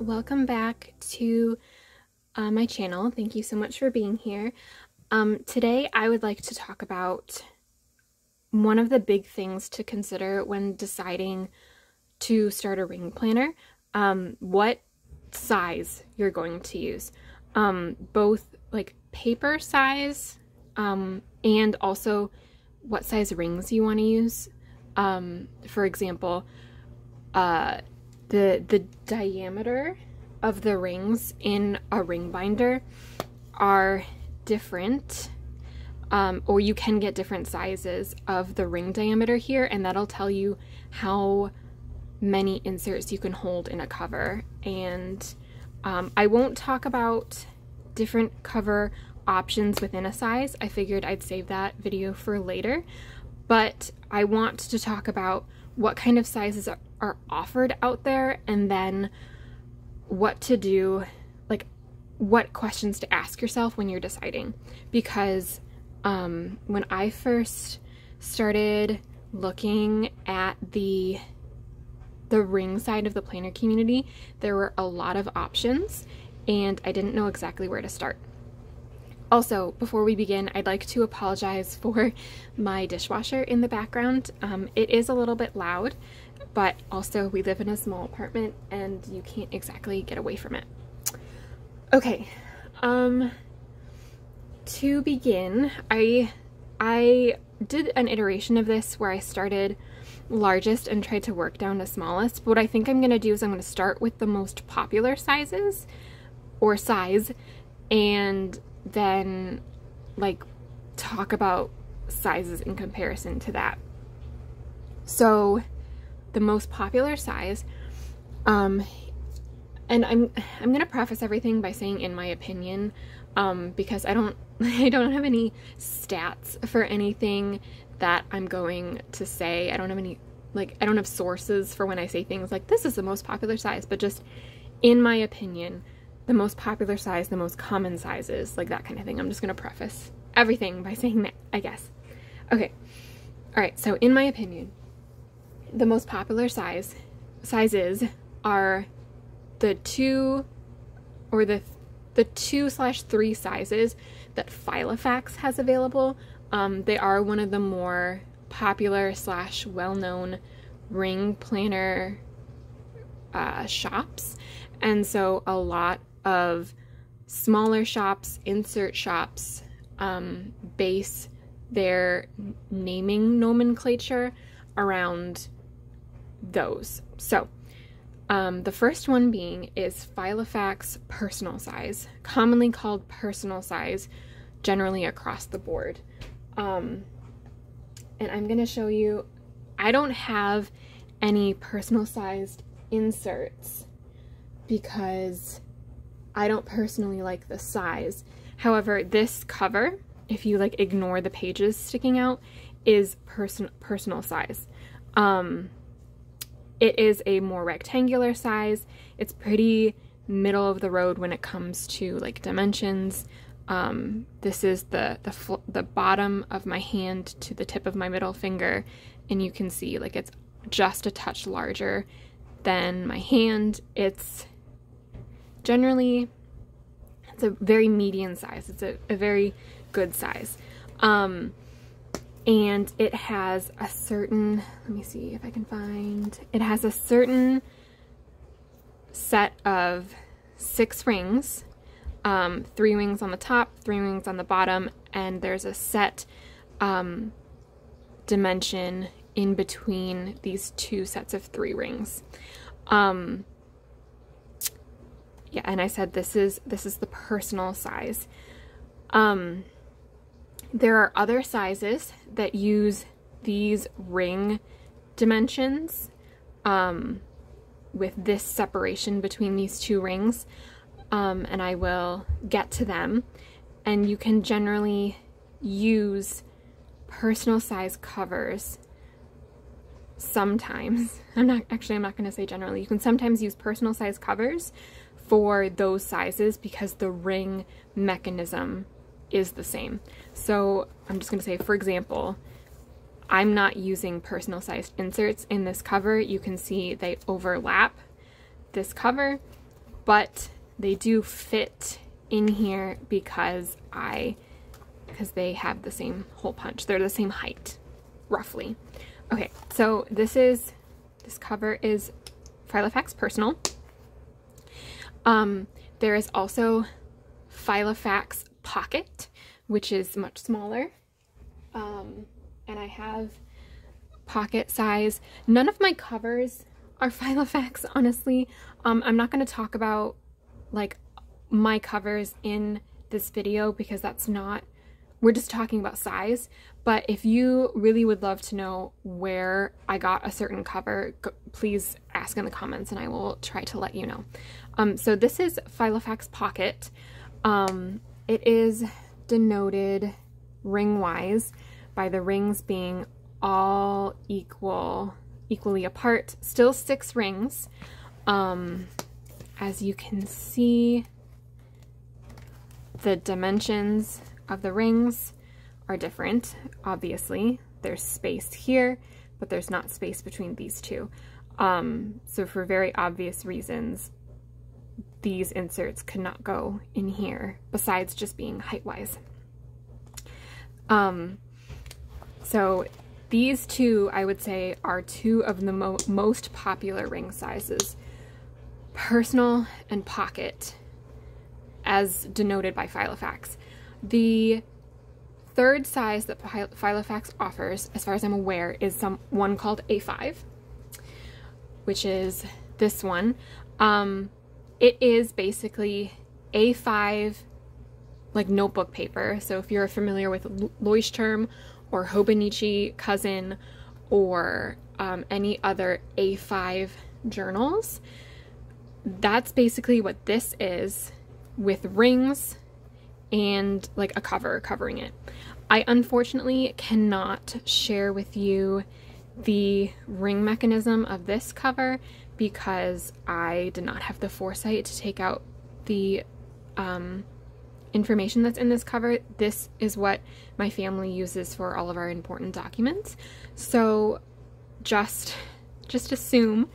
welcome back to my channel. Thank you so much for being here. Today I would like to talk about one of the big things to consider when deciding to start a ring planner, what size you're going to use, both like paper size and also what size rings you want to use. For example, the diameter of the rings in a ring binder are different, or you can get different sizes of the ring diameter here, and that'll tell you how many inserts you can hold in a cover. And I won't talk about different cover options within a size. I figured I'd save that video for later, but I want to talk about what kind of sizes are offered out there, and then what to do, like what questions to ask yourself when you're deciding. Because when I first started looking at the ring side of the planner community, there were a lot of options and I didn't know exactly where to start. Also, before we begin, I'd like to apologize for my dishwasher in the background. It is a little bit loud, but also we live in a small apartment and you can't exactly get away from it. Okay, to begin, I did an iteration of this where I started largest and tried to work down to smallest. But what I think I'm going to do is I'm going to start with the most popular sizes, or size, and then like talk about sizes in comparison to that. So the most popular size, and I'm gonna preface everything by saying in my opinion, because I don't have any stats for anything that I'm going to say. I don't have any, like, I don't have sources for when I say things like this is the most popular size, but just in my opinion, the most popular size, the most common sizes, like that kind of thing. I'm just gonna preface everything by saying that, I guess. Okay, all right, so in my opinion, the most popular sizes are the 2 or the 2/3 sizes that Filofax has available. They are one of the more popular / well-known ring planner shops, and so a lot of smaller shops, insert shops, base their naming nomenclature around those. So the first one being is Filofax Personal size, commonly called personal size generally across the board. And I'm going to show you, I don't have any personal sized inserts because I don't personally like the size. However, this cover, if you like ignore the pages sticking out, is personal size. It is a more rectangular size. It's pretty middle of the road when it comes to like dimensions. This is the bottom of my hand to the tip of my middle finger, and you can see like it's just a touch larger than my hand. It's generally, it's a very medium size. It's a very good size. And it has a certain, let me see if I can find, it has a certain set of 6 rings, 3 rings on the top, 3 rings on the bottom, and there's a set dimension in between these 2 sets of 3 rings. Yeah, and I said this is the personal size. There are other sizes that use these ring dimensions with this separation between these 2 rings, and I will get to them. And you can generally use personal size covers sometimes. I'm not going to say generally. You can sometimes use personal size covers for those sizes because the ring mechanism is the same. So I'm just going to say, for example, I'm not using personal sized inserts in this cover. You can see they overlap this cover, but they do fit in here because they have the same hole punch. They're the same height, roughly. Okay, so this cover is Filofax Personal. There is also Filofax Pocket, which is much smaller. And I have pocket size. None of my covers are Filofax, honestly. I'm not going to talk about like my covers in this video because that's not, we're just talking about size. But if you really would love to know where I got a certain cover, please ask in the comments and I will try to let you know. So this is Filofax Pocket. It is denoted ring-wise by the rings being all equally apart. Still 6 rings. As you can see, the dimensions of the rings are different. Obviously, there's space here, but there's not space between these two. So for very obvious reasons, these inserts could not go in here, besides just being height-wise. So these two, I would say, are two of the most popular ring sizes. Personal and Pocket, as denoted by Filofax. The third size that Filofax offers, as far as I'm aware, is one called A5, which is this one. It is basically A5 like notebook paper. So if you're familiar with Leuchtturm or Hobonichi Cousin or any other A5 journals, that's basically what this is, with rings and like a cover covering it. I unfortunately cannot share with you the ring mechanism of this cover because I did not have the foresight to take out the information that's in this cover. This is what my family uses for all of our important documents. So just assume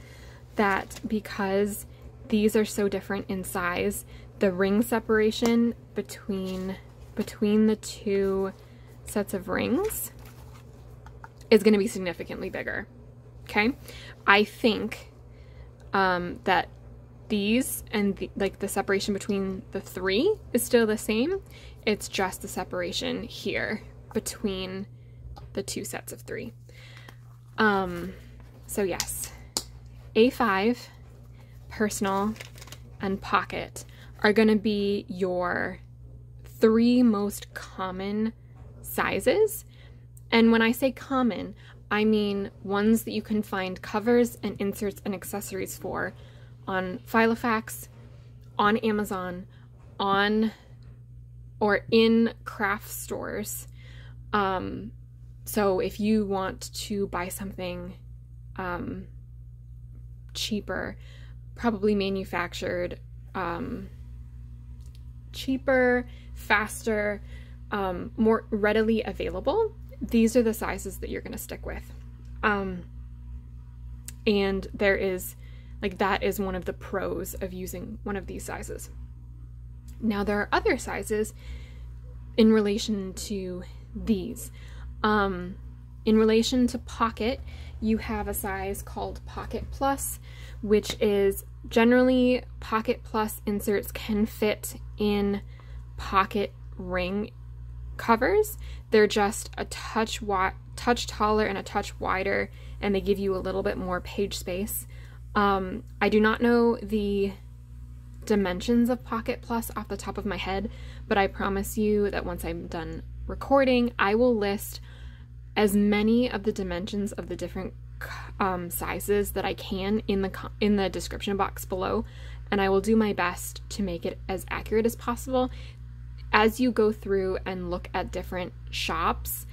that because these are so different in size, the ring separation between the two sets of rings is going to be significantly bigger. Okay, I think that these and the separation between the 3 is still the same. It's just the separation here between the 2 sets of 3. So yes, A5, Personal, and Pocket are going to be your 3 most common sizes. And when I say common, I mean ones that you can find covers and inserts and accessories for on Filofax, on Amazon, or in craft stores. So if you want to buy something cheaper, probably manufactured, cheaper, faster, more readily available, these are the sizes that you're going to stick with. And there is, that is one of the pros of using one of these sizes. Now there are other sizes in relation to these. In relation to Pocket, you have a size called Pocket Plus, which is generally Pocket Plus inserts can fit in pocket ring covers. They're just a touch taller and a touch wider, and they give you a little bit more page space. I do not know the dimensions of Pocket Plus off the top of my head, but I promise you that once I'm done recording, I will list as many of the dimensions of the different sizes that I can in the description box below, and I will do my best to make it as accurate as possible. As you go through and look at different shops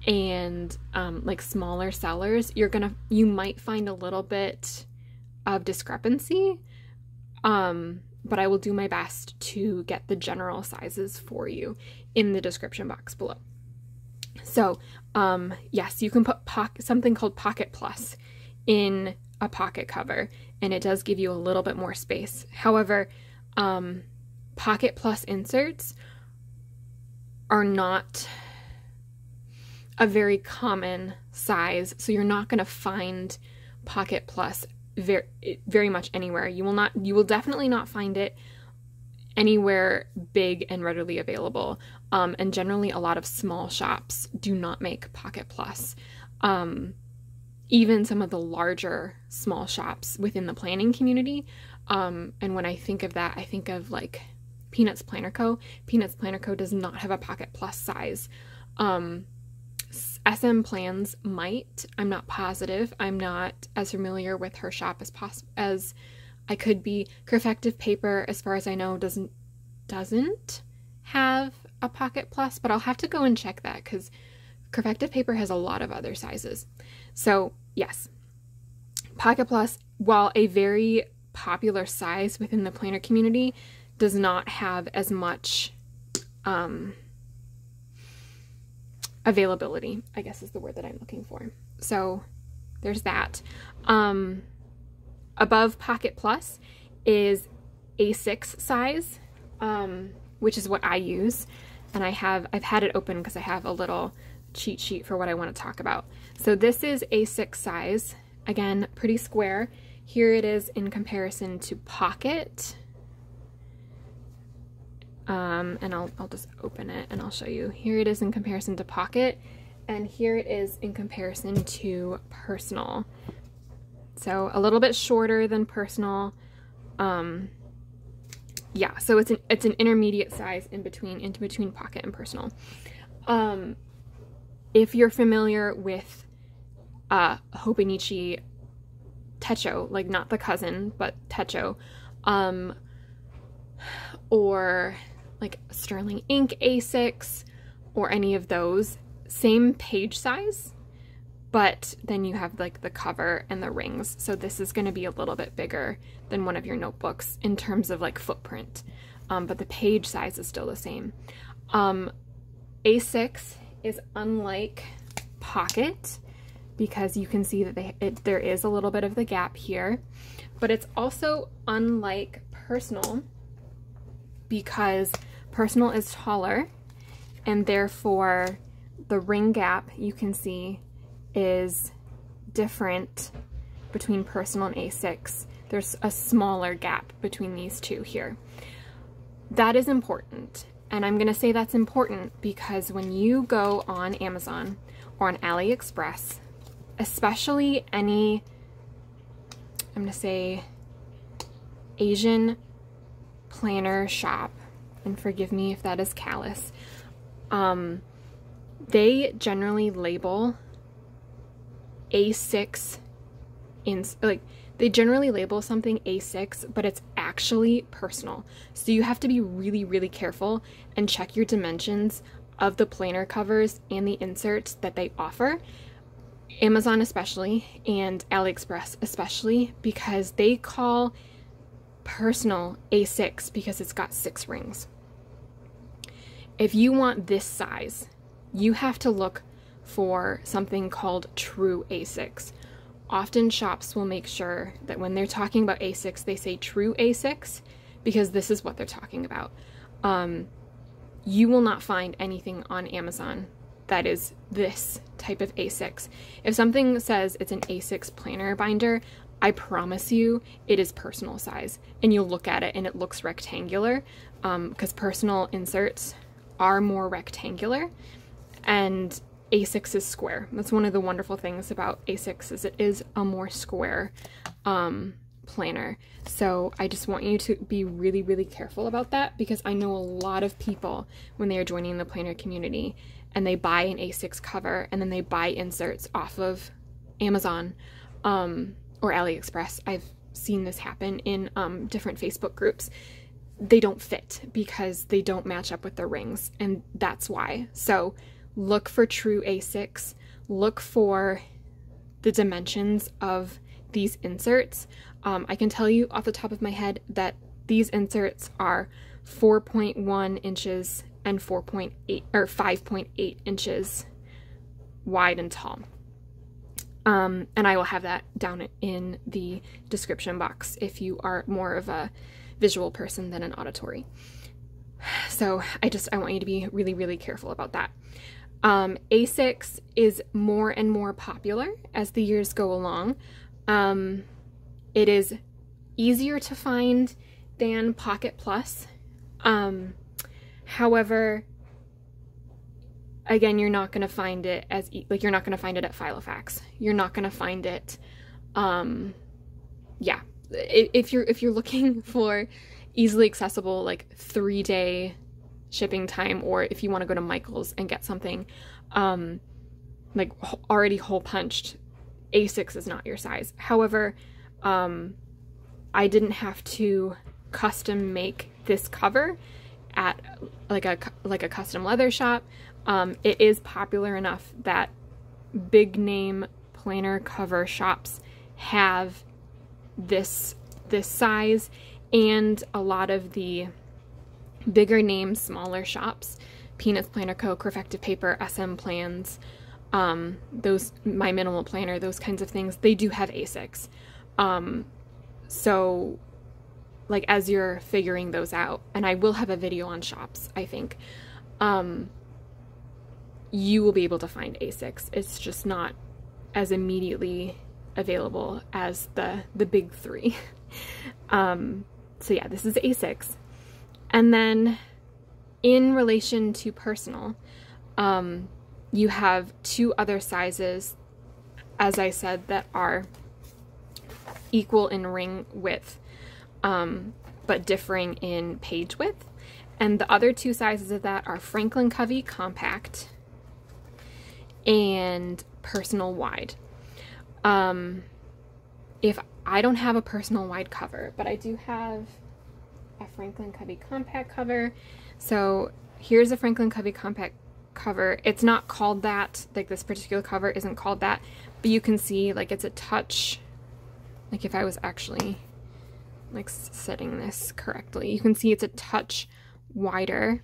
and smaller sellers, you might find a little bit of discrepancy, but I will do my best to get the general sizes for you in the description box below. So yes, you can put something called Pocket Plus in a pocket cover, and it does give you a little bit more space. However, Pocket Plus inserts are not a very common size, so you're not going to find Pocket Plus very much anywhere. You will definitely not find it anywhere big and readily available. And generally a lot of small shops do not make Pocket Plus. Even some of the larger small shops within the planning community. And when I think of that, I think of like Peanuts Planner Co. Peanuts Planner Co. does not have a Pocket Plus size. SM Plans might. I'm not positive. I'm not as familiar with her shop as I could be. Creffective Paper, as far as I know, doesn't have a Pocket Plus, but I'll have to go and check that because Creffective Paper has a lot of other sizes. So yes, Pocket Plus, while a very popular size within the planner community, does not have as much availability, I guess is the word that I'm looking for. So there's that. Above Pocket Plus is A6 size, which is what I use. And I've had it open because I have a little cheat sheet for what I want to talk about. So this is A6 size. Again, pretty square. Here it is in comparison to Pocket. And I'll just open it and I'll show you. Here it is in comparison to Pocket, and here it is in comparison to Personal. So a little bit shorter than Personal. Yeah, so it's an intermediate size in between Pocket and Personal. If you're familiar with Hobonichi Techo, like not the cousin, but Techo, or like Sterling Ink A6 or any of those, same page size, but then you have like the cover and the rings. So this is going to be a little bit bigger than one of your notebooks in terms of like footprint, but the page size is still the same. A6 is unlike Pocket because you can see that there is a little bit of the gap here, but it's also unlike Personal because Personal is taller, and therefore the ring gap you can see is different between Personal and A6. There's a smaller gap between these two here. That is important, and I'm going to say that's important because when you go on Amazon or on AliExpress, especially any, I'm going to say Asian planner shop, and forgive me if that is callous, they generally label A6 they generally label something A6, but it's actually Personal. So you have to be really, really careful and check your dimensions of the planner covers and the inserts that they offer. Amazon especially, and AliExpress especially, because they call Personal A6 because it's got 6 rings. If you want this size, you have to look for something called true A6. Often shops will make sure that when they're talking about A6, they say true A6 because this is what they're talking about. You will not find anything on Amazon that is this type of A6. If something says it's an A6 planner binder, I promise you it is Personal size, and you'll look at it and it looks rectangular because Personal inserts are more rectangular and A6 is square. That's one of the wonderful things about A6 is it is a more square planner. So I just want you to be really, really careful about that because I know a lot of people when they are joining the planner community and they buy an A6 cover and then they buy inserts off of Amazon or AliExpress. I've seen this happen in different Facebook groups. They don't fit because they don't match up with the rings, and that's why. So look for true A6, look for the dimensions of these inserts. I can tell you off the top of my head that these inserts are 4.1 inches and 4.8 or 5.8 inches wide and tall. And I will have that down in the description box if you are more of a visual person than an auditory. So I want you to be really, really careful about that. A6 is more and more popular as the years go along. It is easier to find than Pocket Plus. However, again, you're not going to find it you're not going to find it at Filofax. You're not going to find it, yeah. If you're looking for easily accessible, like 3-day shipping time, or if you want to go to Michael's and get something, like already hole punched, A6 is not your size. However, I didn't have to custom make this cover at like a custom leather shop. It is popular enough that big name planner cover shops have this size, and a lot of the bigger name smaller shops, Peanuts Planner Co., Creffective Paper, SM Plans, those My Minimal Planner, those kinds of things, they do have A6. So like as you're figuring those out, and I will have a video on shops, I think, you will be able to find A6. It's just not as immediately available as the big three. So yeah, this is A6. And then in relation to personal, you have 2 other sizes, as I said, that are equal in ring width, but differing in page width. And the other 2 sizes of that are Franklin Covey Compact and Personal Wide. If I don't have a Personal Wide cover, but I do have a Franklin Covey Compact cover. So here's a Franklin Covey Compact cover. It's not called that, like this particular cover isn't called that, but you can see like it's a touch, like if I was actually like setting this correctly, you can see it's a touch wider.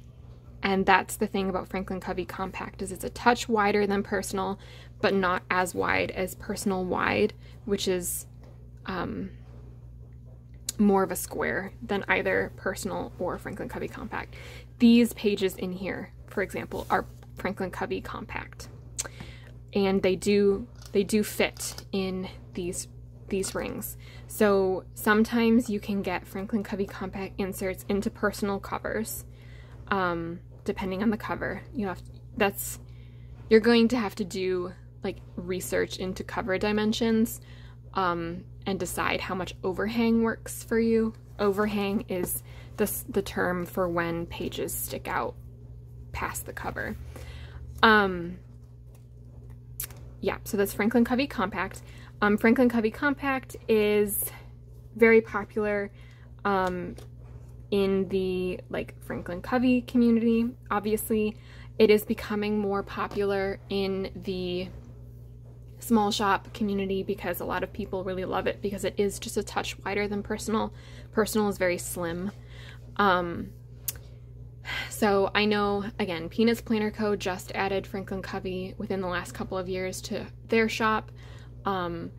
And that's the thing about Franklin Covey Compact, is it's a touch wider than Personal, but not as wide as Personal Wide, which is more of a square than either Personal or Franklin Covey Compact. These pages in here, for example, are Franklin Covey Compact, and they do fit in these rings. So sometimes you can get Franklin Covey Compact inserts into Personal covers, depending on the cover. You're going to have to do like research into cover dimensions, and decide how much overhang works for you. Overhang is the term for when pages stick out past the cover. Yeah, so that's Franklin Covey Compact. Franklin Covey Compact is very popular in the like Franklin Covey community. Obviously, it is becoming more popular in the small shop community because a lot of people really love it because it is just a touch wider than Personal. Personal is very slim. So I know, again, Peanuts Planner Co. just added Franklin Covey within the last couple of years to their shop. I'm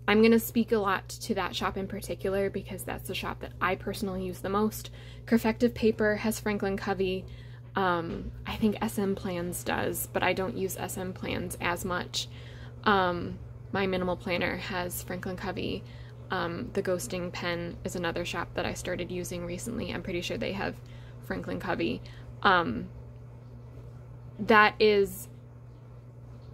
going to speak a lot to that shop in particular because that's the shop that I personally use the most. Creffective Paper has Franklin Covey. I think SM Plans does, but I don't use SM Plans as much. My Minimal Planner has Franklin Covey. The Ghosting Pen is another shop that I started using recently. I'm pretty sure they have Franklin Covey. That is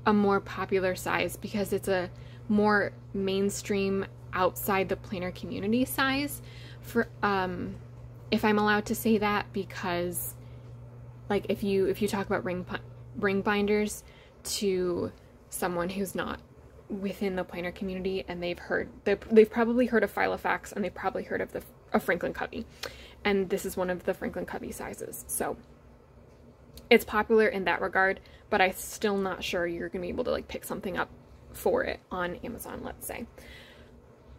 a more popular size because it's a more mainstream outside the planner community size, for if I'm allowed to say that, because like if you talk about ring binders to someone who's not within the planner community and they've probably heard of Filofax and they've probably heard of Franklin Covey, and this is one of the Franklin Covey sizes, so it's popular in that regard, but I'm still not sure you're gonna be able to like pick something up for it on Amazon, let's say.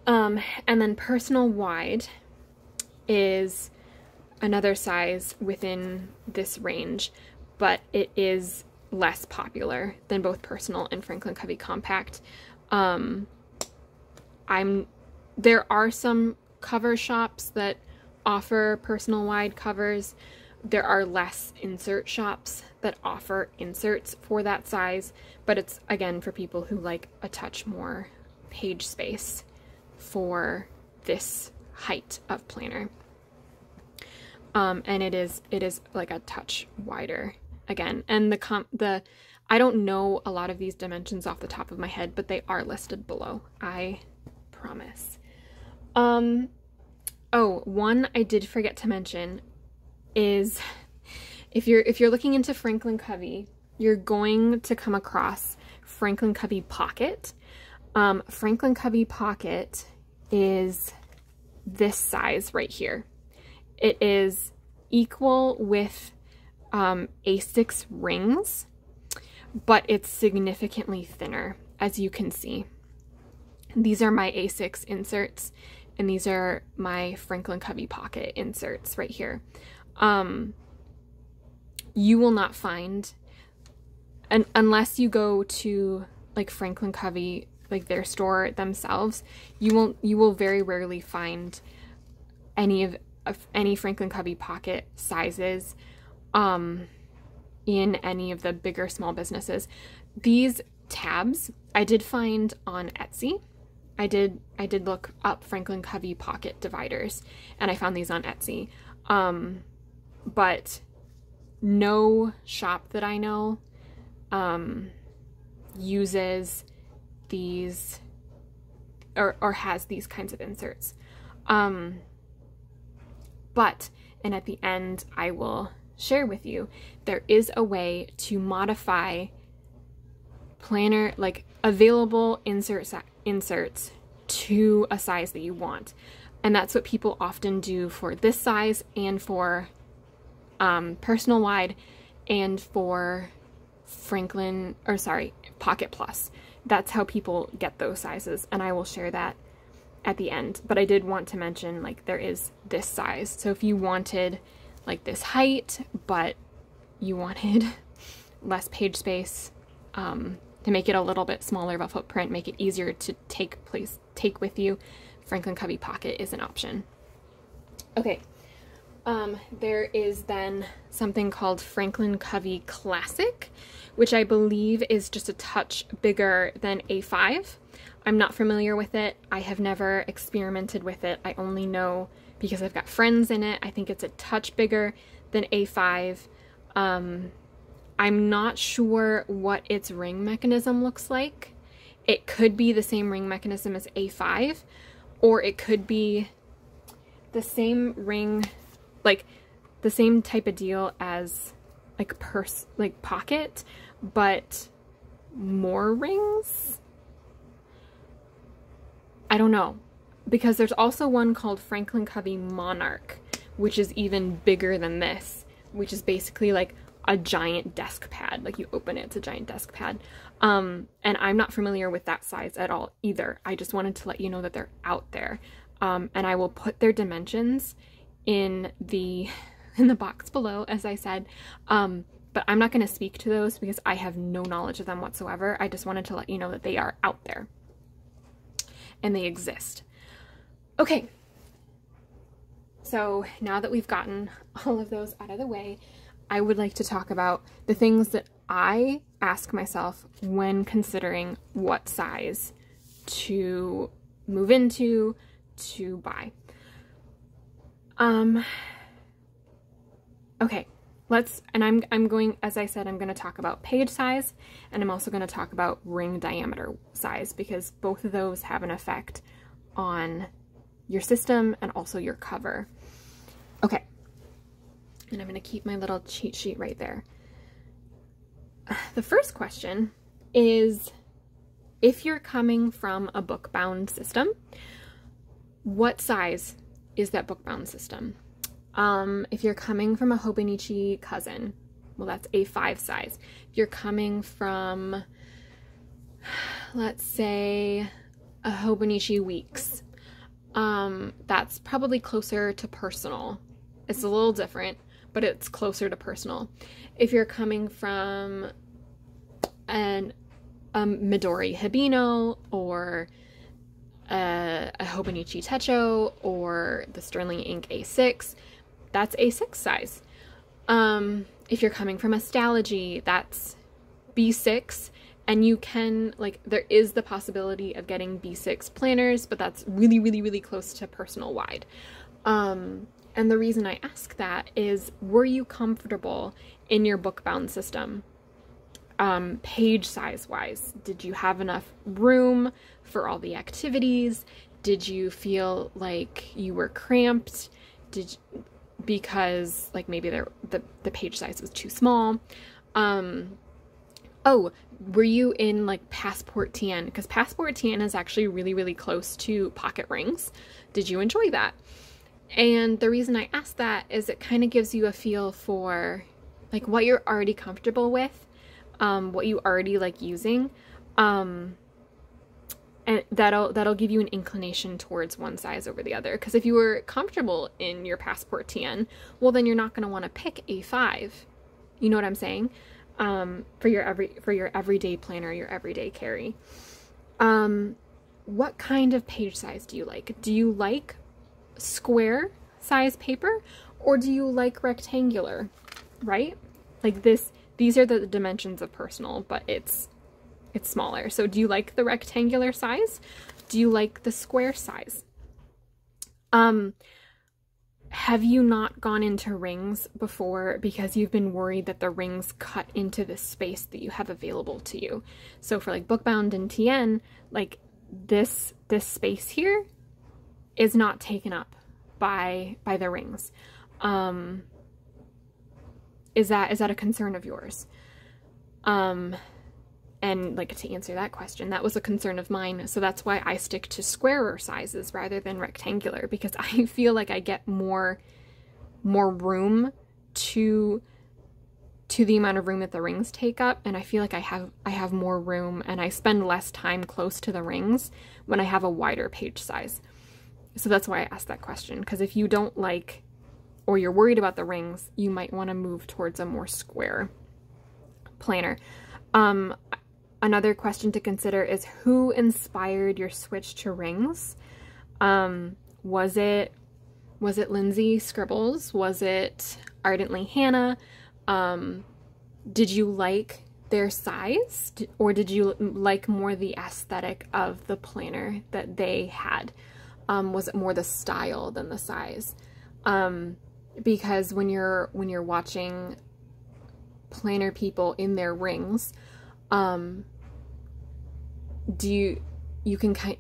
And then Personal Wide is another size within this range, but it is less popular than both Personal and Franklin Covey Compact. There are some cover shops that offer personal wide covers. There are less insert shops that offer inserts for that size, but it's, again, for people who like a touch more page space for this height of planner. And it is like a touch wider again. And I don't know a lot of these dimensions off the top of my head, but they are listed below, I promise. Oh, one I did forget to mention is if you're looking into Franklin Covey, you're going to come across Franklin Covey Pocket. Franklin Covey Pocket is this size right here. It is equal with A6 rings, but it's significantly thinner, as you can see. These are my A6 inserts, and these are my Franklin Covey Pocket inserts right here. You will not find, unless you go to like Franklin Covey, like their store themselves, you will very rarely find any Franklin Covey Pocket sizes in any of the bigger small businesses. These tabs I did find on Etsy. I did look up Franklin Covey Pocket dividers, and I found these on Etsy. But no shop that I know uses these or has these kinds of inserts. But, and at the end I will share with you, there is a way to modify planner, like available inserts to a size that you want. And that's what people often do for this size and for personal wide and for Pocket Plus. That's how people get those sizes, and I will share that at the end. But I did want to mention, like, there is this size. So if you wanted like this height, but you wanted less page space, to make it a little bit smaller of a footprint, make it easier to take with you, Franklin Covey Pocket is an option. Okay, there is then something called Franklin Covey Classic, which I believe is just a touch bigger than A5. I'm not familiar with it. I have never experimented with it. I only know because I've got friends in it. I think it's a touch bigger than A5. I'm not sure what its ring mechanism looks like. It could be the same ring mechanism as A5, or it could be the same ring, like the same type of deal as like Pocket, but more rings? I don't know, because there's also one called Franklin Covey Monarch, which is even bigger than this, which is basically like a giant desk pad. Like, you open it, it's a giant desk pad. And I'm not familiar with that size at all either. I just wanted to let you know that they're out there. And I will put their dimensions in the box below, as I said. But I'm not going to speak to those because I have no knowledge of them whatsoever. I just wanted to let you know that they are out there and they exist. Okay, so now that we've gotten all of those out of the way, I would like to talk about the things that I ask myself when considering what size to move into, to buy. Okay, I'm going, as I said, I'm going to talk about page size, and I'm also going to talk about ring diameter size, because both of those have an effect on your system and also your cover. Okay, and I'm going to keep my little cheat sheet right there. The first question is, if you're coming from a bookbound system, what size is that bookbound system? If you're coming from a Hobonichi Cousin, well, that's A5 size. If you're coming from, let's say, a Hobonichi Weeks, that's probably closer to personal. It's a little different, but it's closer to personal. If you're coming from a Midori Hibino or a Hobonichi Techo or the Sterling Ink A6, that's A6 size. If you're coming from a Stalogy, that's B6, and you can, like, there is the possibility of getting B6 planners, but that's really, really, really close to personal wide. And the reason I ask that is, were you comfortable in your Bookbound system? Page size wise, did you have enough room for all the activities? Did you feel like you were cramped? Because like maybe the page size was too small? Oh, were you in like Passport TN? Because Passport TN is actually really, really close to pocket rings. Did you enjoy that? And the reason I ask that is it kind of gives you a feel for like what you're already comfortable with, what you already like using, and that'll give you an inclination towards one size over the other. Because if you were comfortable in your Passport TN, well then you're not going to want to pick A5. You know what I'm saying? For your everyday planner, your everyday carry. What kind of page size do you like? Do you like square size paper, or do you like rectangular? Right? Like these are the dimensions of personal, but it's smaller. So do you like the rectangular size? Do you like the square size? Have you not gone into rings before because you've been worried that the rings cut into the space that you have available to you? So for like Bookbound and TN, like this space here is not taken up by the rings. Is that a concern of yours? And like, to answer that question, that was a concern of mine. So that's why I stick to squarer sizes rather than rectangular, because I feel like I get more room to the amount of room that the rings take up. And I feel like I have more room, and I spend less time close to the rings when I have a wider page size. So that's why I asked that question. Because if you don't like, or you're worried about the rings, you might want to move towards a more square planner. Another question to consider is, who inspired your switch to rings? Was it Lindsay Scribbles? Was it Ardently Hannah? Did you like their size, or did you like more the aesthetic of the planner that they had? Was it more the style than the size? Because when you're watching planner people in their rings, you can't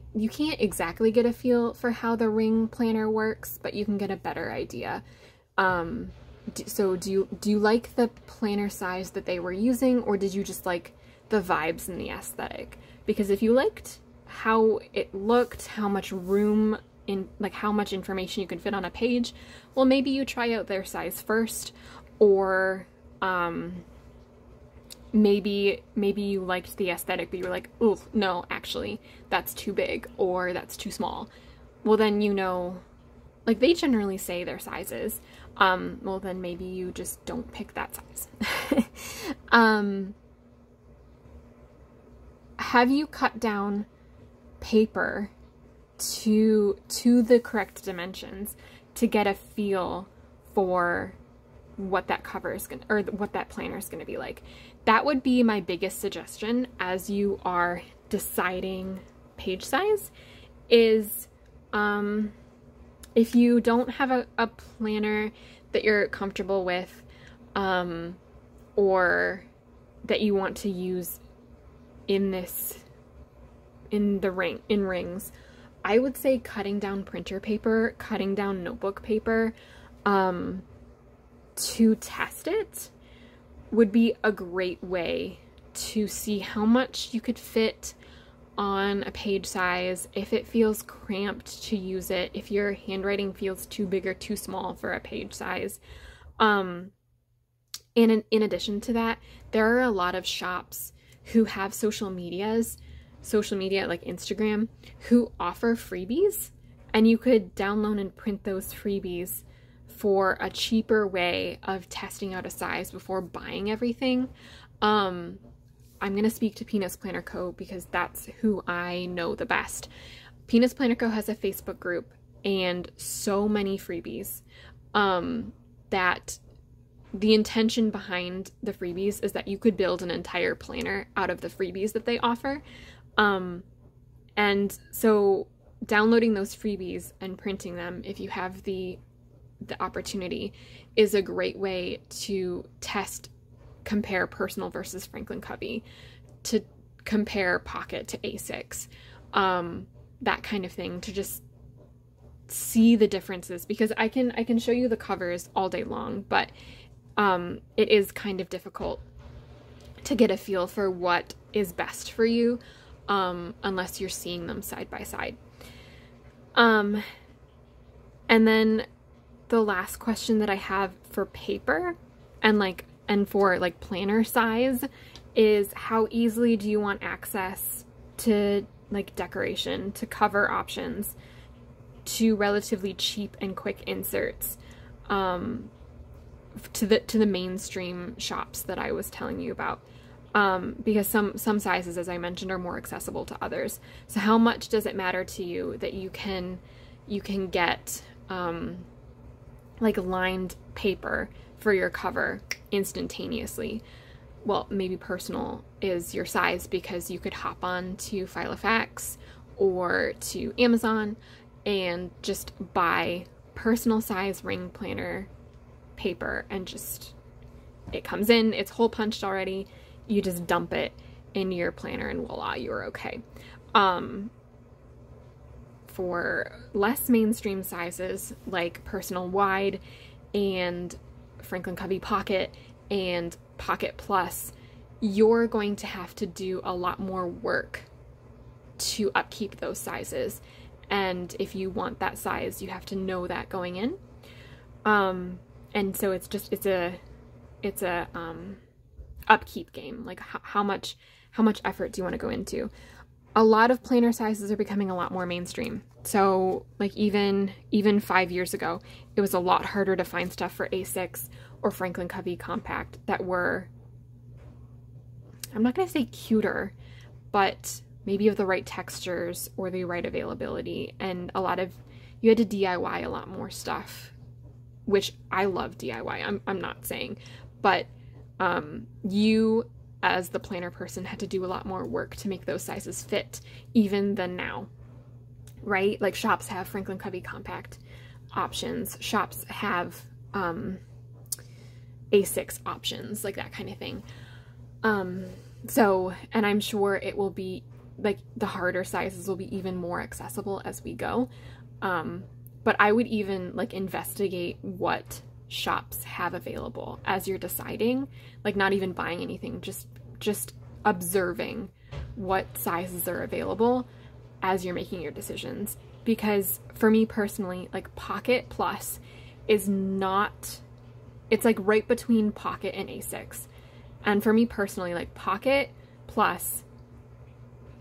exactly get a feel for how the ring planner works, but you can get a better idea. So do you like the planner size that they were using, or did you just like the vibes and the aesthetic? Because if you liked how it looked, how much room in, like how much information you can fit on a page, well, maybe you try out their size first, or maybe you liked the aesthetic, but you were like, oh no, actually that's too big, or that's too small. Well, then, you know, like they generally say their sizes. Well, then maybe you just don't pick that size. Have you cut down paper to the correct dimensions to get a feel for what that cover is gonna, or what that planner is gonna be like? That would be my biggest suggestion as you are deciding page size, is if you don't have a planner that you're comfortable with, or that you want to use in rings, I would say cutting down printer paper, cutting down notebook paper, to test it would be a great way to see how much you could fit on a page size, if it feels cramped to use it, if your handwriting feels too big or too small for a page size. And in addition to that, there are a lot of shops who have social media like Instagram, who offer freebies, and you could download and print those freebies for a cheaper way of testing out a size before buying everything. I'm going to speak to Penis Planner Co. because that's who I know the best. Peanuts Planner Co. has a Facebook group and so many freebies that the intention behind the freebies is that you could build an entire planner out of the freebies that they offer. And so downloading those freebies and printing them, if you have the opportunity, is a great way to compare Personal versus Franklin Covey, to compare Pocket to A6, that kind of thing, to just see the differences, because I can show you the covers all day long, but it is kind of difficult to get a feel for what is best for you unless you're seeing them side by side. And then the last question that I have for paper and for like planner size is, how easily do you want access to like decoration, to cover options, to relatively cheap and quick inserts, to the mainstream shops that I was telling you about, because some sizes, as I mentioned, are more accessible to others. So how much does it matter to you that you can get like lined paper for your cover instantaneously? Well, maybe Personal is your size because you could hop on to Filofax or to Amazon and just buy Personal size ring planner paper, and just, it comes in, it's hole punched already, you just dump it in your planner and voila, you're okay. For less mainstream sizes like Personal Wide and Franklin Covey Pocket and Pocket Plus, you're going to have to do a lot more work to upkeep those sizes. And if you want that size, you have to know that going in. And so it's a upkeep game. Like how much effort do you want to go into? A lot of planner sizes are becoming a lot more mainstream. So like even 5 years ago, it was a lot harder to find stuff for A6 or Franklin Covey Compact that were, I'm not going to say cuter, but maybe of the right textures or the right availability. And you had to DIY a lot more stuff, which I love DIY, I'm not saying, but you as the planner person had to do a lot more work to make those sizes fit even than now, right? Like shops have Franklin Covey Compact options, shops have A6 options, like that kind of thing. So, and I'm sure it will be like the harder sizes will be even more accessible as we go. But I would even like investigate what shops have available as you're deciding, like not even buying anything, just observing what sizes are available as you're making your decisions. Because for me personally, like Pocket Plus is not, it's like right between Pocket and A6. And for me personally, like Pocket Plus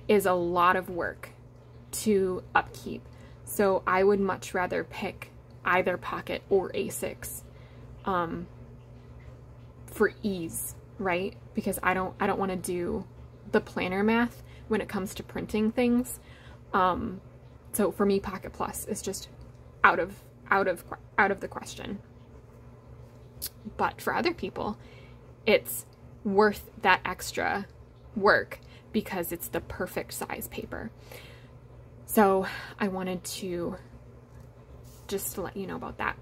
is a lot of work to upkeep. So I would much rather pick either Pocket or A6 for ease, right? Because I don't want to do the planner math when it comes to printing things. So for me, Pocket Plus is just out of the question. But for other people, it's worth that extra work because it's the perfect size paper. So I wanted to just let you know about that.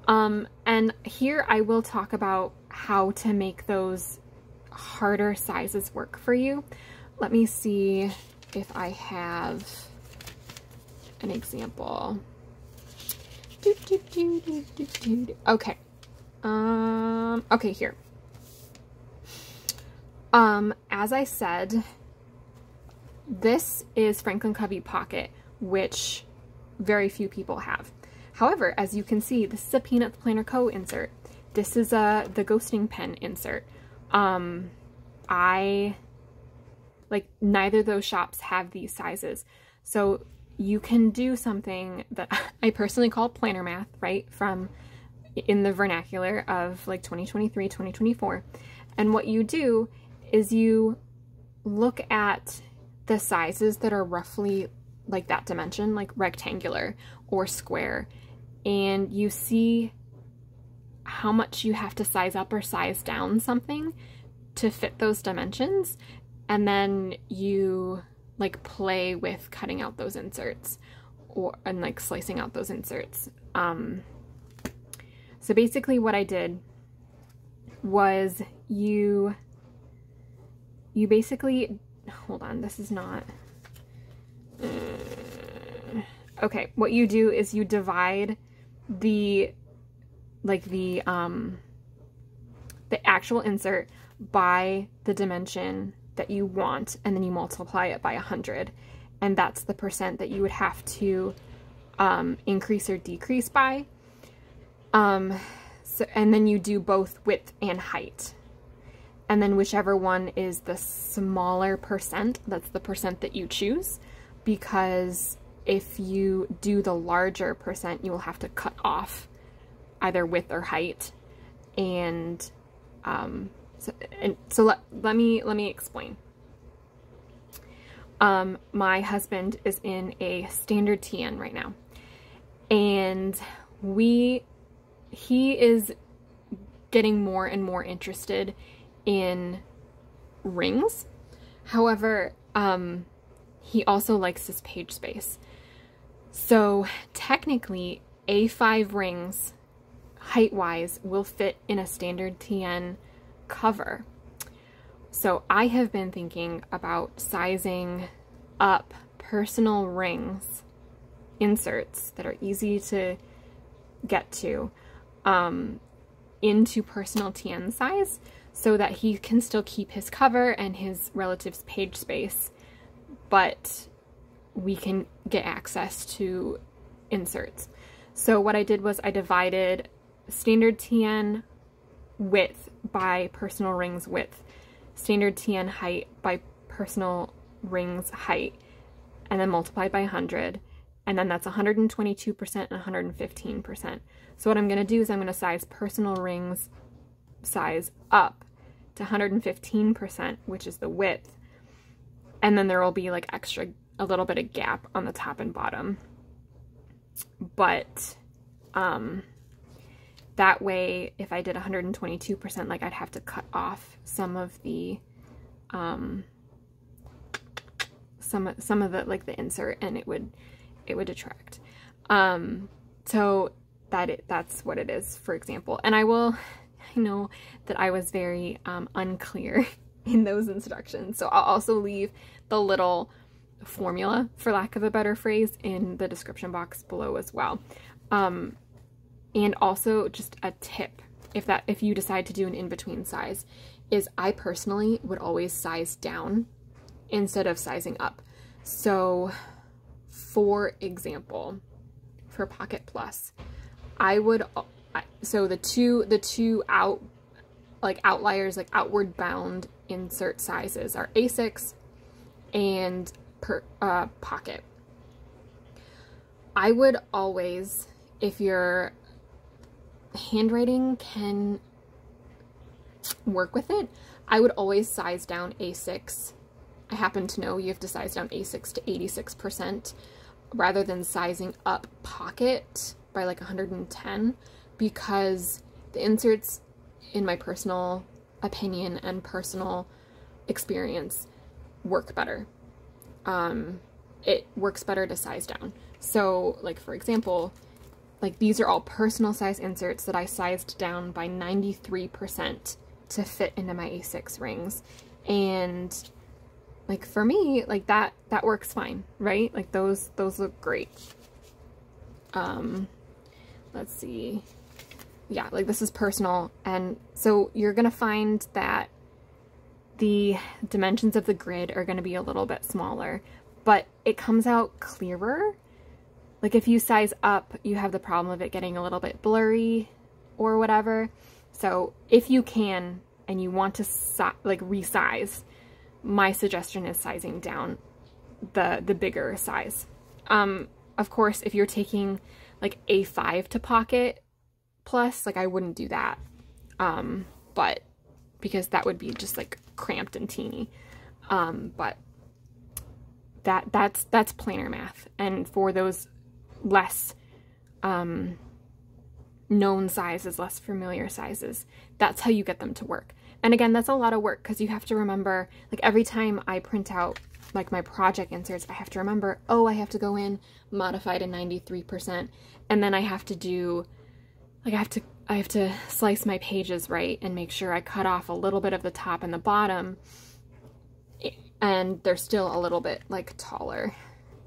And here I will talk about how to make those harder sizes work for you. Let me see if I have an example. Okay. Okay, here. As I said, this is Franklin Covey Pocket, which very few people have. However, as you can see, this is a Peanuts Planner Co. insert. This is the ghosting pen insert. Neither of those shops have these sizes. So you can do something that I personally call planner math, right? From in the vernacular of like 2023, 2024. And what you do is you look at the sizes that are roughly like that dimension, like rectangular or square, and you see how much you have to size up or size down something to fit those dimensions, and then you like play with cutting out those inserts and like slicing out those inserts. So basically what I did was you basically, hold on, this is not, okay, what you do is you divide the actual insert by the dimension that you want, and then you multiply it by 100, and that's the percent that you would have to increase or decrease by. And then you do both width and height, and then whichever one is the smaller percent, that's the percent that you choose, because if you do the larger percent, you will have to cut off either width or height. And so let me explain. My husband is in a standard TN right now, and he is getting more and more interested in rings. However, he also likes his page space. So technically, A5 rings, height-wise, will fit in a standard TN cover. So I have been thinking about sizing up personal rings, inserts that are easy to get to, into personal TN size, so that he can still keep his cover and his relative's page space, but we can get access to inserts. So what I did was I divided standard TN width by personal rings width, standard TN height by personal rings height, and then multiplied by 100, and then that's 122% and 115%. So what I'm going to do is I'm going to size personal rings size up to 115%, which is the width, and then there will be like a little bit of gap on the top and bottom. But that way, if I did 122%, like I'd have to cut off some of the some of the like the insert, and it would detract. So that's what it is, for example. And I know that I was very unclear in those instructions, so I'll also leave the little formula, for lack of a better phrase, in the description box below as well. And also just a tip, if you decide to do an in-between size, is I personally would always size down instead of sizing up. So for example, for Pocket Plus, I would, so the two outliers, like outward bound insert sizes are A6 and Pocket. I would always, if your handwriting can work with it, I would always size down A6. I happen to know you have to size down A6 to 86% rather than sizing up Pocket by like 110, because the inserts, in my personal opinion and personal experience, work better. It works better to size down. So like, for example, like these are all personal size inserts that I sized down by 93% to fit into my A6 rings. And like for me, like that works fine, right? Like those look great. Let's see. Yeah, like this is personal, and so you're gonna find that the dimensions of the grid are gonna be a little bit smaller, but it comes out clearer. Like if you size up, you have the problem of it getting a little bit blurry or whatever. So if you can and you want to resize, my suggestion is sizing down the bigger size. Of course, if you're taking like A5 to Pocket Plus, like I wouldn't do that, but because that would be just like cramped and teeny. But that's planner math. And for those less known sizes, less familiar sizes, that's how you get them to work. And again, that's a lot of work because you have to remember, like every time I print out like my project inserts, I have to remember, oh, I have to go in, modify to 93%, and then I have to do, like I have to slice my pages right and make sure I cut off a little bit of the top and the bottom, and they're still a little bit like taller,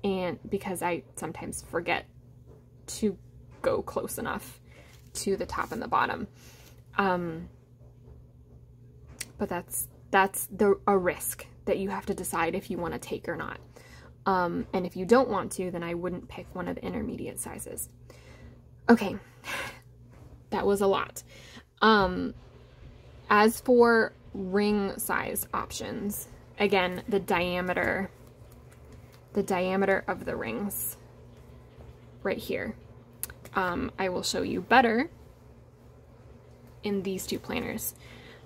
and because I sometimes forget to go close enough to the top and the bottom. But that's a risk that you have to decide if you want to take or not. And if you don't want to, then I wouldn't pick one of the intermediate sizes. Okay, that was a lot. As for ring size options, again, the diameter of the rings right here. I will show you better in these two planners.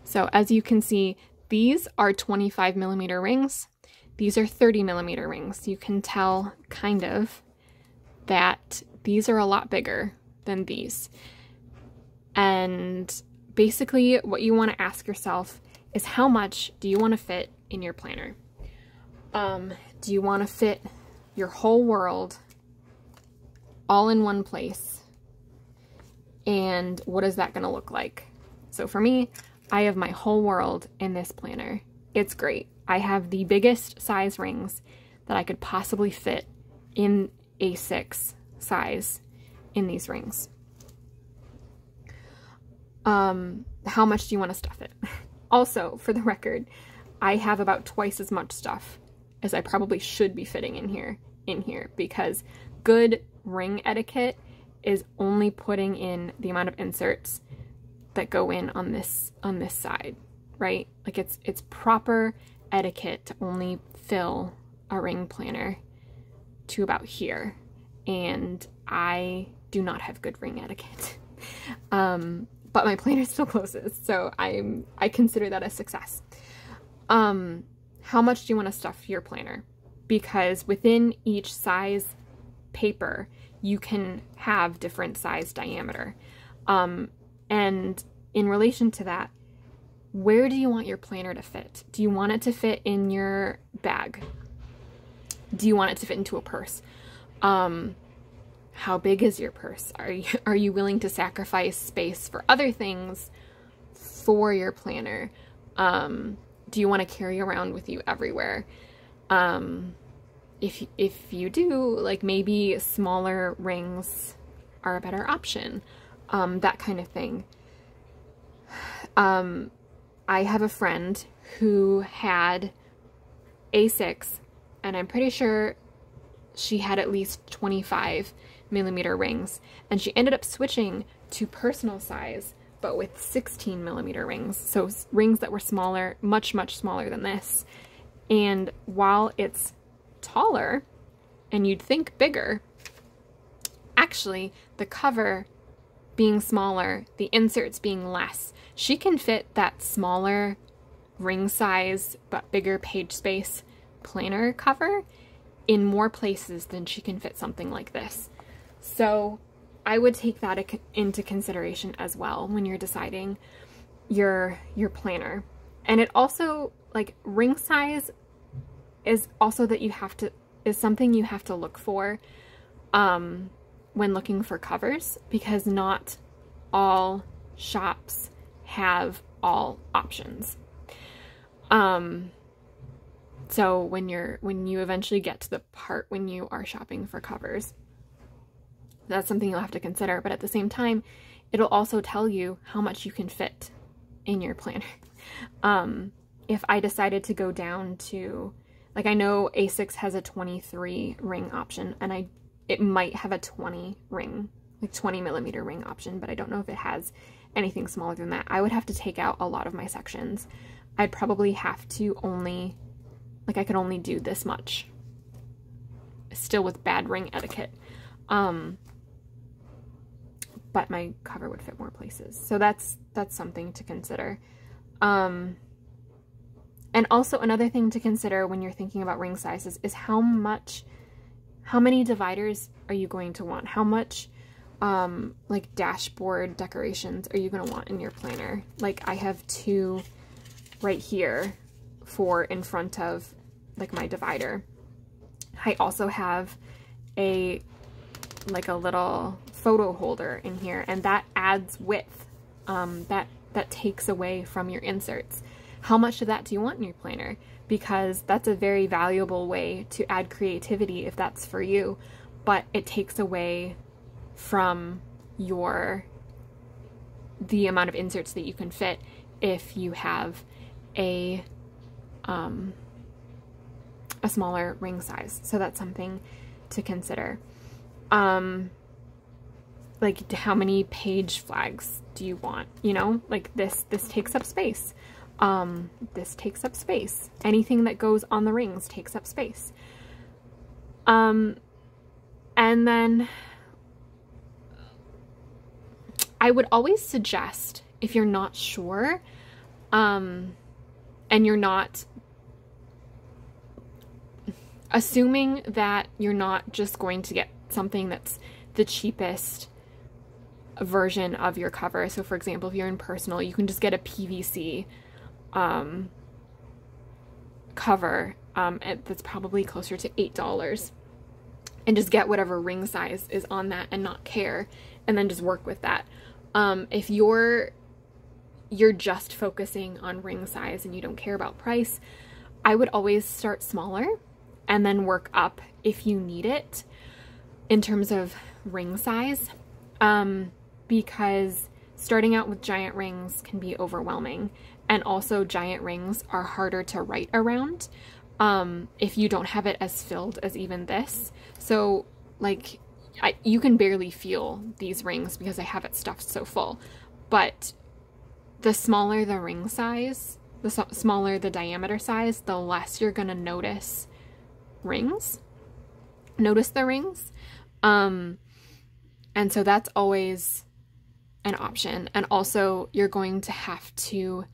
So as you can see, these are 25mm rings. These are 30mm rings. You can tell kind of that these are a lot bigger than these. And basically what you want to ask yourself is, how much do you want to fit in your planner? Do you want to fit your whole world all in one place? And what is that going to look like? So for me, I have my whole world in this planner. It's great. I have the biggest size rings that I could possibly fit in A6 size in these rings. How much do you want to stuff it? Also, for the record, I have about twice as much stuff as I probably should be fitting in here because good ring etiquette is only putting in the amount of inserts that go in on this side, right? Like it's proper etiquette to only fill a ring planner to about here, and I do not have good ring etiquette. But my planner still closes, so I consider that a success. How much do you want to stuff your planner? Because within each size paper, you can have different size diameter. And in relation to that, where do you want your planner to fit? Do you want it to fit in your bag? Do you want it to fit into a purse? How big is your purse? Are you willing to sacrifice space for other things for your planner? Do you want to carry around with you everywhere? If you do, like maybe smaller rings are a better option. That kind of thing. I have a friend who had A6, and I'm pretty sure she had at least 25mm rings, and she ended up switching to personal size, but with 16mm rings, so rings that were smaller, much smaller than this. And while it's taller, and you'd think bigger, actually the cover being smaller, the inserts being less, she can fit that smaller ring size but bigger page space planner cover in more places than she can fit something like this. So I would take that into consideration as well when you're deciding your planner. And it also, like, ring size is also that is something you have to look for when looking for covers, because not all shops have all options. So when you eventually get to the part when you are shopping for covers, that's something you'll have to consider. But at the same time, it'll also tell you how much you can fit in your planner. If I decided to go down to, like, I know A6 has a 23 ring option, and it might have a 20 ring, like 20mm ring option, but I don't know if it has anything smaller than that. I would have to take out a lot of my sections. I'd probably have to only, like, I could only do this much, still with bad ring etiquette. But my cover would fit more places. So that's something to consider. And also another thing to consider when you're thinking about ring sizes is how many dividers are you going to want? How much like dashboard decorations are you going to want in your planner? Like I have 2 right here for in front of like my divider. I also have a little photo holder in here, and that adds width. That takes away from your inserts. How much of that do you want in your planner? Because that's a very valuable way to add creativity if that's for you, but it takes away from the amount of inserts that you can fit if you have a smaller ring size. So that's something to consider. Like how many page flags do you want? You know, like this takes up space. This takes up space. Anything that goes on the rings takes up space. And then I would always suggest, if you're not sure, and you're not assuming that you're not just going to get something that's the cheapest version of your cover. So for example, if you're in Personal, you can just get a PVC cover that's probably closer to $8, and just get whatever ring size is on that and not care, and then just work with that. If you're just focusing on ring size and you don't care about price, I would always start smaller and then work up if you need it in terms of ring size, because starting out with giant rings can be overwhelming, and also giant rings are harder to write around if you don't have it as filled as even this. So like you can barely feel these rings because I have it stuffed so full, but the smaller the ring size, the smaller the diameter size, the less you're gonna notice the rings. And so that's always an option. And also you're going to have to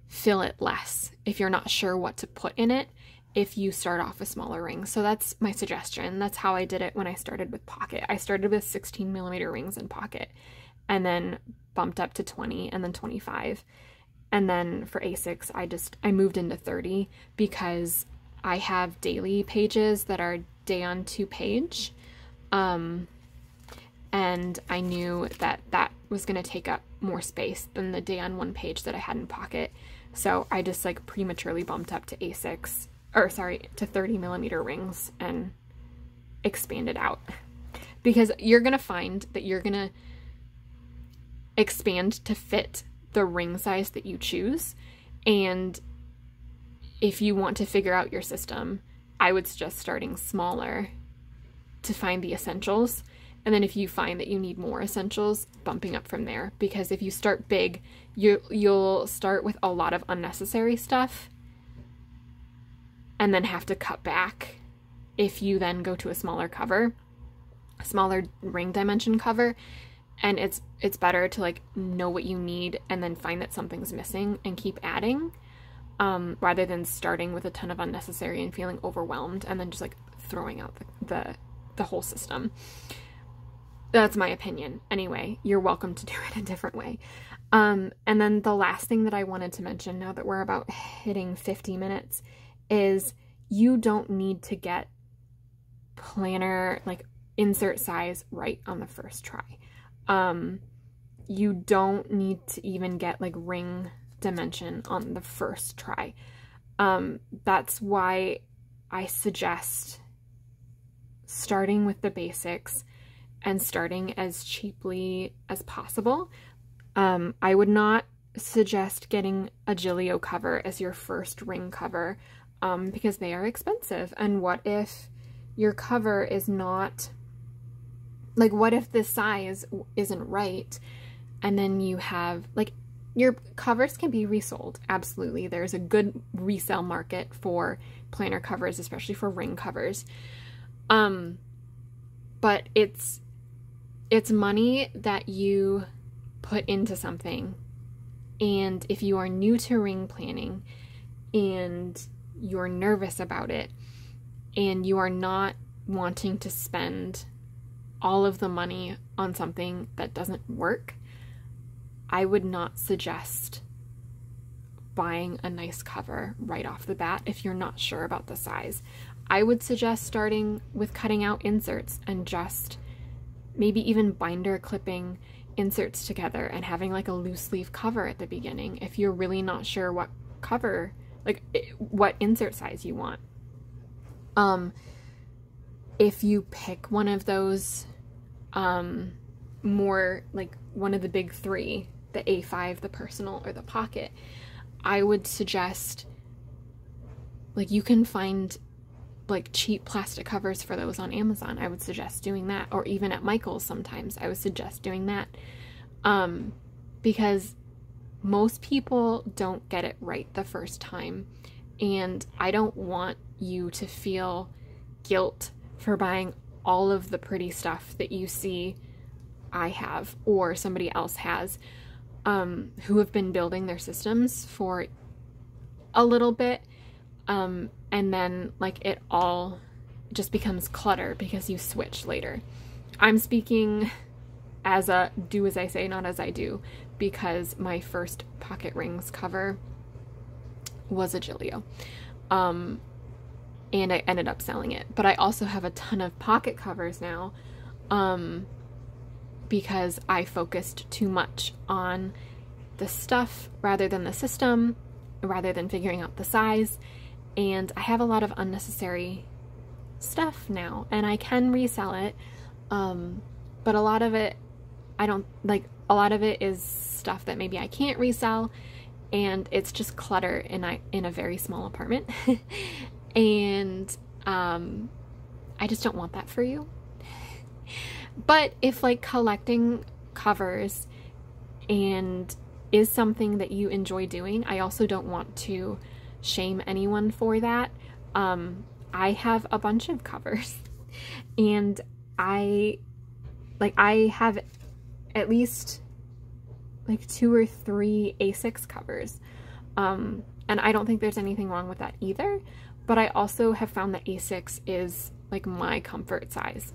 fill it less if you're not sure what to put in it if you start off with smaller rings. So that's my suggestion. That's how I did it when I started with Pocket. I started with 16mm rings in Pocket and then bumped up to 20 and then 25. And then for A6, I moved into 30 because I have daily pages that are day on 2 page. And I knew that that was going to take up more space than the day on 1 page that I had in Pocket. So I just like prematurely bumped up to A6, or sorry, to 30mm rings and expanded out. Because you're going to find that you're going to expand to fit the ring size that you choose. And if you want to figure out your system, I would suggest starting smaller to find the essentials. And then if you find that you need more essentials, bumping up from there. Because if you start big, you'll start with a lot of unnecessary stuff and then have to cut back if you then go to a smaller cover, a smaller ring dimension cover. And it's better to like know what you need and then find that something's missing and keep adding, rather than starting with a ton of unnecessary and feeling overwhelmed and then just like throwing out the whole system. That's my opinion. Anyway, you're welcome to do it a different way. And then the last thing that I wanted to mention, now that we're about hitting 50 minutes, is you don't need to get planner, like insert size right on the first try. You don't need to even get like ring dimension on the first try. That's why I suggest starting with the basics and starting as cheaply as possible. I would not suggest getting a Gillio cover as your first ring cover, because they are expensive. And what if your cover is not, like, what if the size isn't right, and then you have, like, your covers can be resold. Absolutely. There's a good resale market for planner covers, especially for ring covers. But it's money that you put into something. And if you are new to ring planning, and you're nervous about it and you are not wanting to spend all of the money on something that doesn't work, I would not suggest buying a nice cover right off the bat if you're not sure about the size. I would suggest starting with cutting out inserts and just maybe even binder clipping inserts together and having like a loose leaf cover at the beginning if you're really not sure what cover, like what insert size you want. If you pick one of those more like one of the big three, the A5, the Personal, or the Pocket, I would suggest, like, you can find like cheap plastic covers for those on Amazon. I would suggest doing that, or even at Michael's sometimes I would suggest doing that, because most people don't get it right the first time, and I don't want you to feel guilt for buying all of the pretty stuff that you see I have or somebody else has, who have been building their systems for a little bit, and then like it all just becomes clutter because you switch later. I'm speaking as a do as I say, not as I do, because my first pocket rings cover was a Gilio, and I ended up selling it. But I also have a ton of pocket covers now, because I focused too much on the stuff rather than the system, rather than figuring out the size, and I have a lot of unnecessary stuff now, and I can resell it, but a lot of it I don't like. A lot of it is stuff that maybe I can't resell, and it's just clutter in a very small apartment. And I just don't want that for you. But if like collecting covers and is something that you enjoy doing, I also don't want to shame anyone for that. I have a bunch of covers, and I have at least like 2 or 3 A6 covers, and I don't think there's anything wrong with that either, but I also have found that A6 is like my comfort size,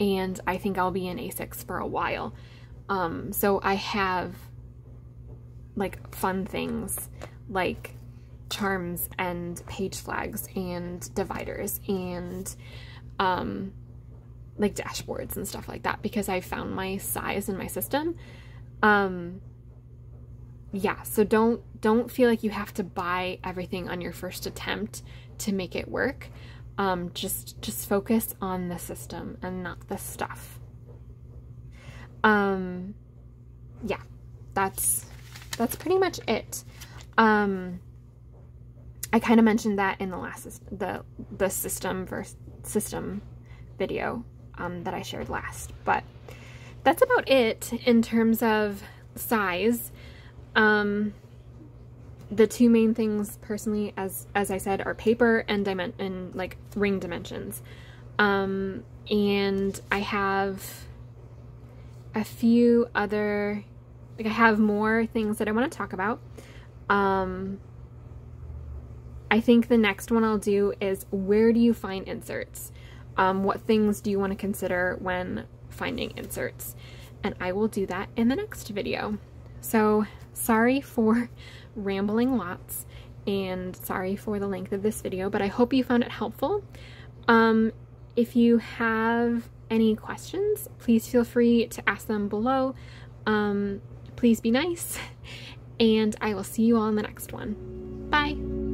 and I think I'll be in A6 for a while. So I have like fun things like charms and page flags and dividers and like dashboards and stuff like that, because I found my size in my system. Yeah, so don't feel like you have to buy everything on your first attempt to make it work. Just focus on the system and not the stuff. Yeah, that's pretty much it. I kind of mentioned that in the last the system versus system video that I shared last, but that's about it in terms of size. The two main things personally, as I said, are paper and like ring dimensions. And I have a few other, like I have more things that I want to talk about. I think the next one I'll do is, where do you find inserts? What things do you want to consider when finding inserts? And I will do that in the next video. So sorry for rambling lots, and sorry for the length of this video, but I hope you found it helpful. If you have any questions, please feel free to ask them below. Please be nice, and I will see you all in the next one. Bye!